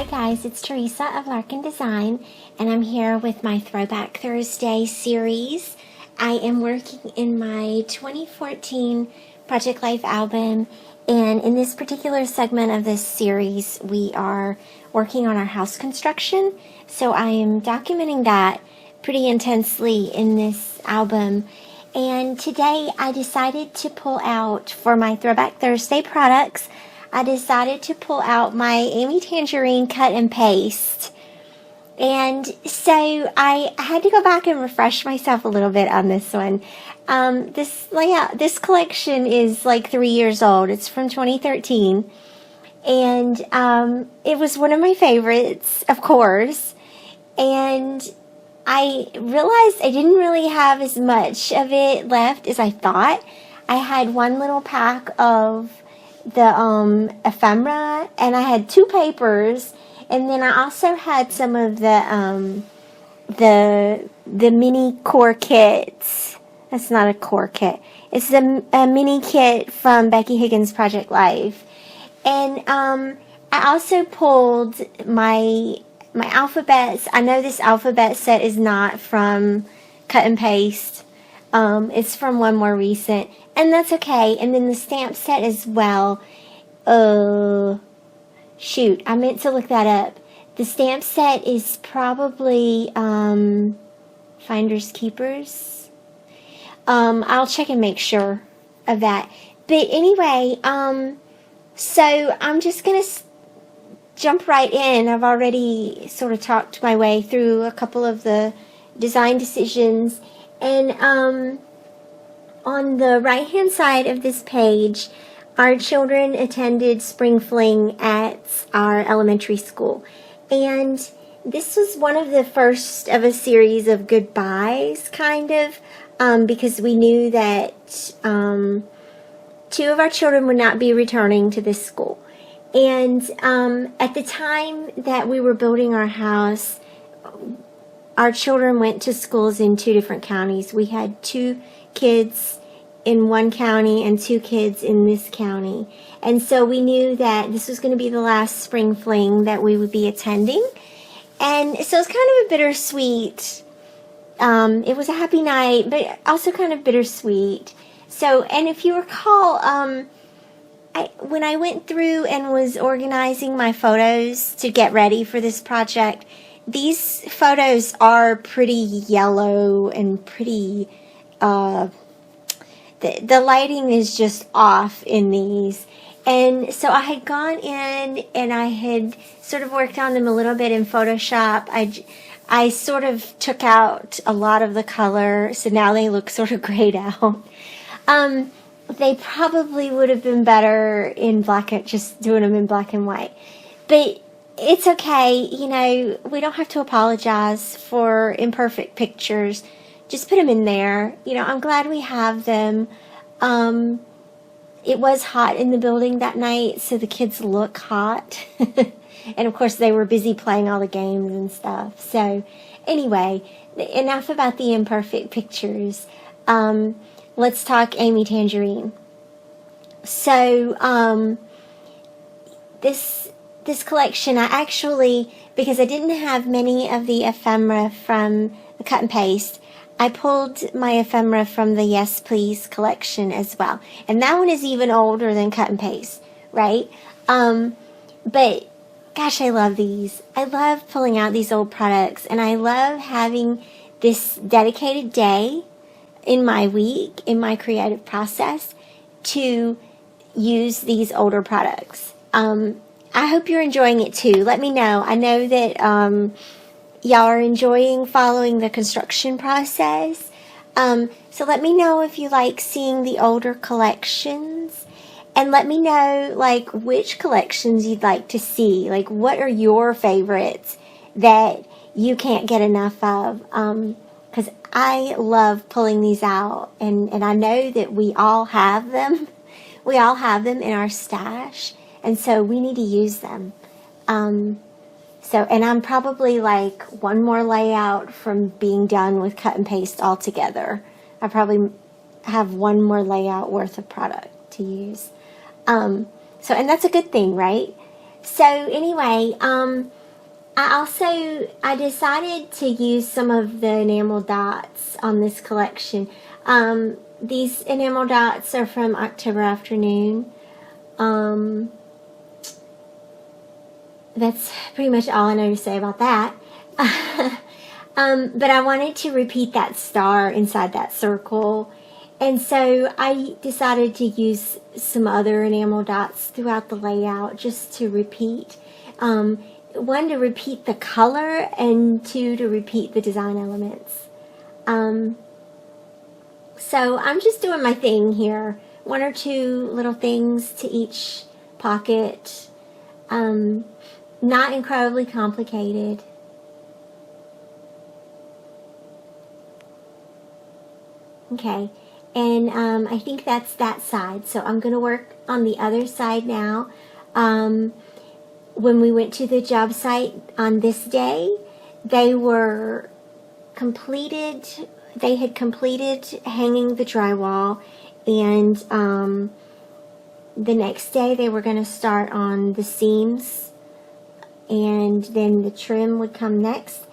Hi guys, it's Theresa of Larkin Design, and I'm here with my Throwback Thursday series. I am working in my 2014 Project Life album, and in this particular segment of this series, we are working on our house construction. So I am documenting that pretty intensely in this album. And today I decided to pull out, for my Throwback Thursday products, I decided to pull out my Amy Tangerine Cut and Paste. And so I had to go back and refresh myself a little bit on this one. This collection is like 3 years old. It's from 2013. And it was one of my favorites, of course. And I realized I didn't really have as much of it left as I thought. I had one little pack of the ephemera, and I had 2 papers, and then I also had some of the mini core kits. That's not a core kit. It's a mini kit from Becky Higgins' Project Life. And I also pulled my alphabets. I know this alphabet set is not from Cut and Paste. It's from one more recent, and that's okay. And then the stamp set as well. Shoot, I meant to look that up. The stamp set is probably Finders Keepers. I'll check and make sure of that. But anyway, so I'm just gonna jump right in. I've already sort of talked my way through a couple of the design decisions. And on the right-hand side of this page, our children attended Spring Fling at our elementary school. And this was one of the first of a series of goodbyes, kind of, because we knew that 2 of our children would not be returning to this school. And at the time that we were building our house, our children went to schools in 2 different counties. We had 2 kids in one county and 2 kids in this county. And so we knew that this was going to be the last Spring Fling that we would be attending. And so it's kind of a bittersweet. It was a happy night, but also kind of bittersweet. So, and if you recall, when I went through and was organizing my photos to get ready for this project, these photos are pretty yellow and pretty, the lighting is just off in these. And so I had gone in and I had sort of worked on them a little bit in Photoshop. I sort of took out a lot of the color, so now they look sort of grayed out. They probably would have been better in just doing them in black and white. But it's okay, you know, we don't have to apologize for imperfect pictures. Just put them in there. You know, I'm glad we have them. It was hot in the building that night, so the kids look hot. And of course they were busy playing all the games and stuff. So anyway, enough about the imperfect pictures. Let's talk Amy Tangerine. So this collection, I actually, because I didn't have many of the ephemera from the Cut and Paste, I pulled my ephemera from the Yes Please collection as well. And that one is even older than Cut and Paste, right? But gosh, I love these. I love pulling out these old products, and I love having this dedicated day in my week, in my creative process, to use these older products. I hope you're enjoying it too. Let me know. I know that y'all are enjoying following the construction process. So let me know if you like seeing the older collections. And let me know, like, which collections you'd like to see. Like, what are your favorites that you can't get enough of? Because I love pulling these out. And I know that we all have them. We all have them in our stash. And so we need to use them. And I'm probably like one more layout from being done with Cut and Paste altogether. I probably have one more layout worth of product to use. And that's a good thing, right? So anyway, I decided to use some of the enamel dots on this collection. These enamel dots are from October Afternoon. That's pretty much all I know to say about that. But I wanted to repeat that star inside that circle. And so I decided to use some other enamel dots throughout the layout just to repeat. One, to repeat the color, and two, to repeat the design elements. So I'm just doing my thing here. One or two little things to each pocket. Not incredibly complicated. Okay, and I think that's that side. So I'm going to work on the other side now. When we went to the job site on this day, they were completed. They had completed hanging the drywall, and the next day they were going to start on the seams, and then the trim would come next.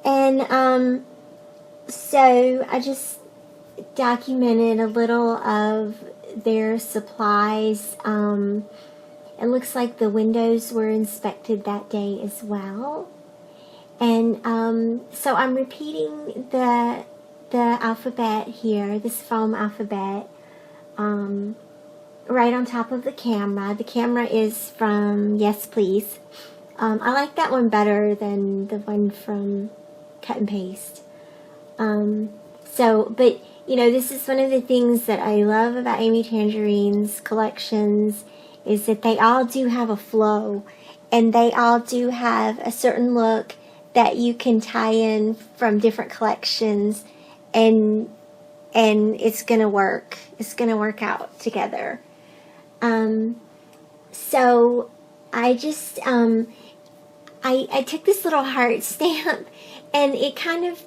And so I just documented a little of their supplies. It looks like the windows were inspected that day as well. And so I'm repeating the alphabet here, this foam alphabet, right on top of the camera. The camera is from Yes Please. I like that one better than the one from Cut and Paste. But you know, this is one of the things that I love about Amy Tangerine's collections, is that they all do have a flow, and they all do have a certain look that you can tie in from different collections, and it's gonna work. It's gonna work out together. So I just I took this little heart stamp, and it kind of,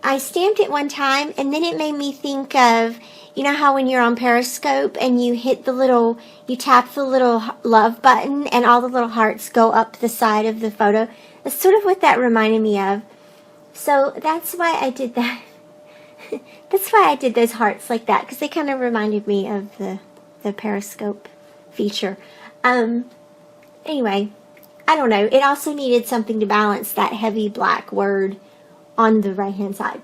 I stamped it one time, and then it made me think of, you know how when you're on Periscope and you hit the little, you tap the little love button and all the little hearts go up the side of the photo? That's sort of what that reminded me of. So that's why I did that. That's why I did those hearts like that, because they kind of reminded me of the Periscope feature. Anyway, I don't know. It also needed something to balance that heavy black word on the right hand side.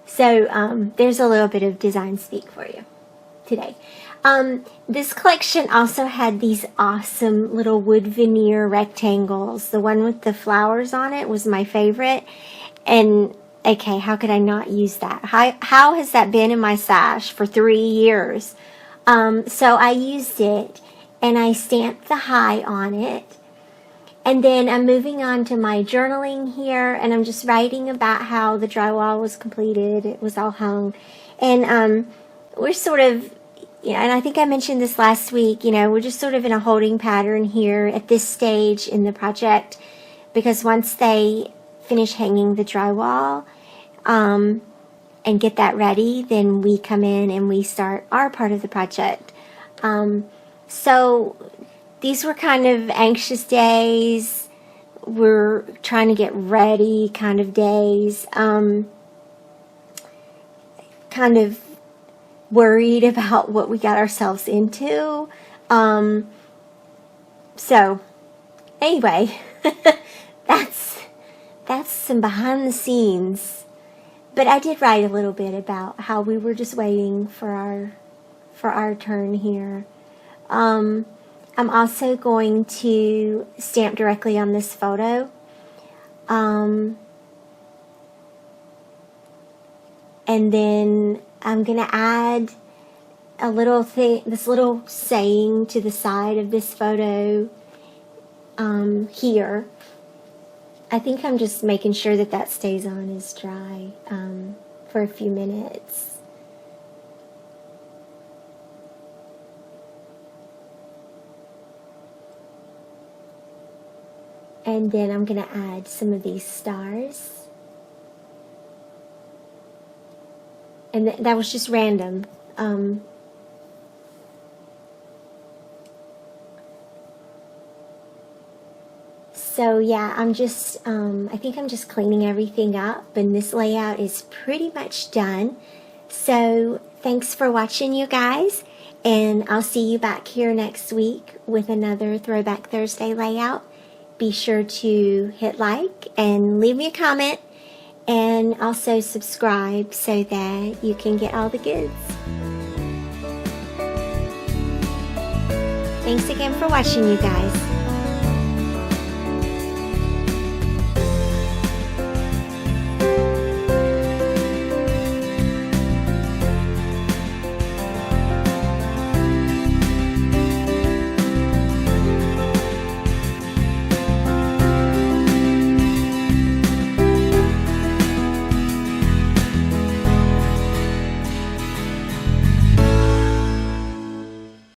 So there's a little bit of design speak for you today. This collection also had these awesome little wood veneer rectangles. The one with the flowers on it was my favorite. And okay, how could I not use that? How has that been in my stash for 3 years? So I used it, and I stamped the hi on it. And then I'm moving on to my journaling here, and I'm just writing about how the drywall was completed. It was all hung. And we're sort of, you know, and I think I mentioned this last week, you know, we're just sort of in a holding pattern here at this stage in the project, because once they finish hanging the drywall and get that ready, then we come in and we start our part of the project. So these were kind of anxious days. We're trying to get ready kind of days. Kind of worried about what we got ourselves into. So anyway, that's some behind the scenes. But I did write a little bit about how we were just waiting for our turn here. I'm also going to stamp directly on this photo. And then I'm going to add a little thing, this little saying to the side of this photo here. I think I'm just making sure that that stays on as dry for a few minutes. And then I'm going to add some of these stars. And that was just random. So yeah, I think I'm just cleaning everything up, and this layout is pretty much done. So thanks for watching, you guys, and I'll see you back here next week with another Throwback Thursday layout. Be sure to hit like and leave me a comment, and also subscribe so that you can get all the goods. Thanks again for watching, you guys.